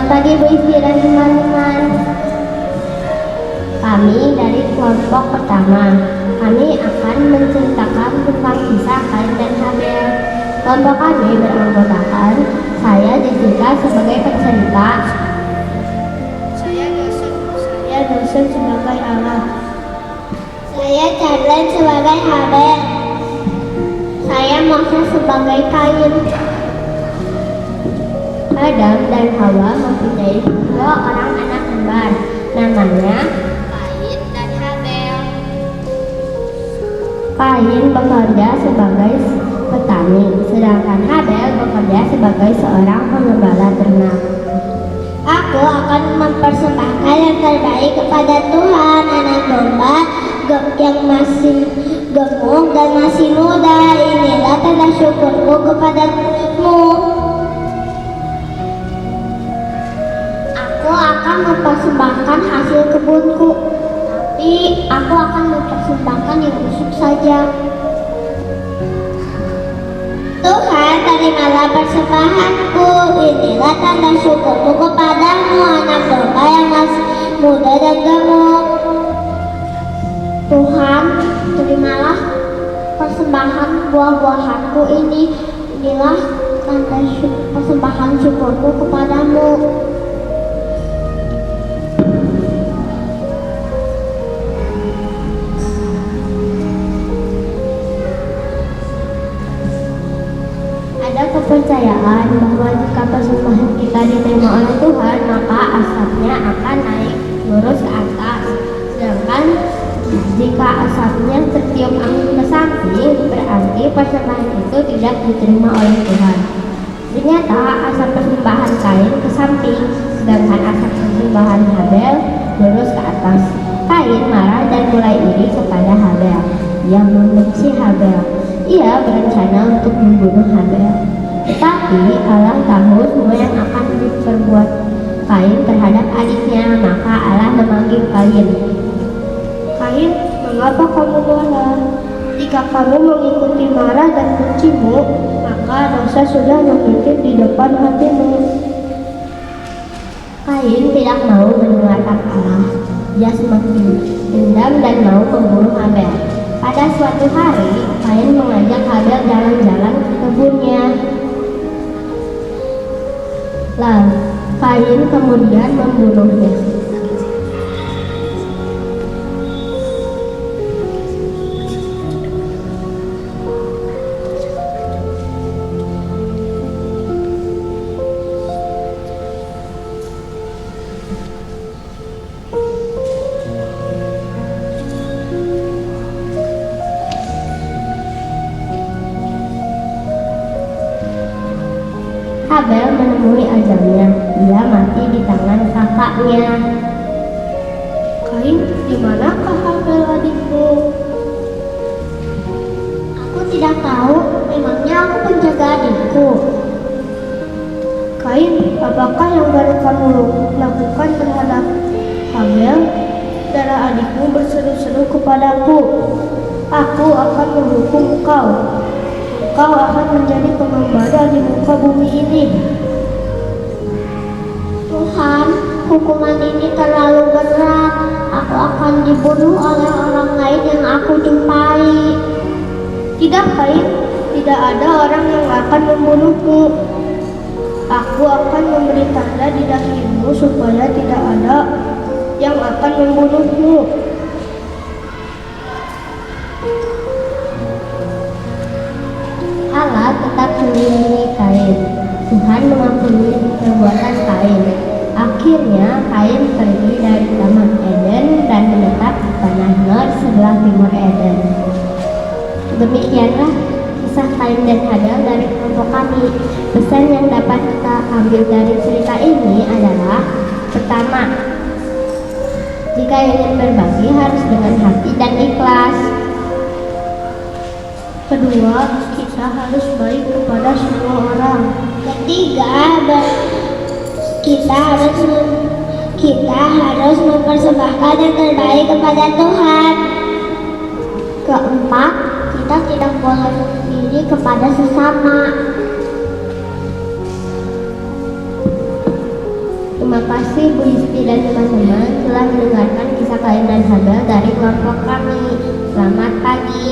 Selamat pagi Bu Ivi dan teman-teman. Kami dari kelompok pertama. Kami akan menceritakan tentang kisah Kain dan Habel. Kelompok kami beranggotakan saya Jessica sebagai pencerita. Saya dosen sebagai Allah. Saya Charlene sebagai Habel. Saya Moses sebagai Kain. Adam dan Hawa mempunyai dua orang anak kembar, namanya Kain dan Habel. Kain bekerja sebagai petani, sedangkan Habel bekerja sebagai seorang pengembala ternak. Aku akan mempersembahkan yang terbaik kepada Tuhan, anak domba yang masih gemuk dan masih muda. Inilah tanda syukurku kepadamu. Aku akan mempersembahkan hasil kebunku, tapi aku akan mempersembahkan yang busuk saja. Tuhan, terimalah persembahanku. Inilah tanda syukurku kepadamu, anak domba yang masih muda dan gemuk. Tuhan, terimalah persembahan buah-buahanku ini. Inilah tanda persembahan syukurku kepadamu. Ada kepercayaan bahwa jika persembahan kita diterima oleh Tuhan, maka asapnya akan naik lurus ke atas. Sedangkan jika asapnya tertiup angin ke samping, berarti persembahan itu tidak diterima oleh Tuhan. Ternyata asap persembahan Kain ke samping, sedangkan asap persembahan Habel lurus ke atas. Kain marah dan mulai iri kepada Habel. Ia membenci Habel. Ia berencana untuk membunuh Habel. Tetapi Allah tahu semua yang akan diperbuat Kain terhadap adiknya, maka Allah memanggil Kain. Kain, mengapa kamu marah? Jika kamu mengikuti marah dan bencimu, maka dosa sudah mengintir di depan hatimu. Kain tidak mau mendengarkan Allah. Dia semakin dendam dan mau membunuh Habel. Pada suatu hari, Kain mengajak Habel jalan-jalan ke kebunnya. Lalu, Kain kemudian membunuhnya. Habel menemui ajalnya. Dia mati di tangan kakaknya. Kain, di manakah Habel adikmu? Aku tidak tahu. Memangnya aku penjaga adikku. Kain, apakah yang baru kamu lakukan terhadap Habel? Darah adikmu berseru-seru kepadaku. Aku akan menghukum kau. Kau akan menjadi pengembara di muka bumi ini. Tuhan, hukuman ini terlalu berat. Aku akan dibunuh oleh orang lain yang aku jumpai. Tidak, Kain. Tidak ada orang yang akan membunuhmu. Aku akan memberi tanda di dahimu supaya tidak ada yang akan membunuhmu. Allah tetap melindungi Kain. Tuhan mengampuni perbuatan Kain. Akhirnya Kain pergi dari Taman Eden dan menetap di tanah Nod sebelah timur Eden. Demikianlah kisah Kain dan Habel dari kelompok kami. Pesan yang dapat kita ambil dari cerita ini adalah: pertama, jika ingin berbagi harus dengan hati dan ikhlas. Kedua, kita harus baik kepada semua orang. Ketiga, kita harus mempersembahkan yang terbaik kepada Tuhan. Keempat, kita tidak boleh iri kepada sesama. dan teman-teman telah mendengarkan kisah Kain dan Habel dari kelompok kami. Selamat pagi.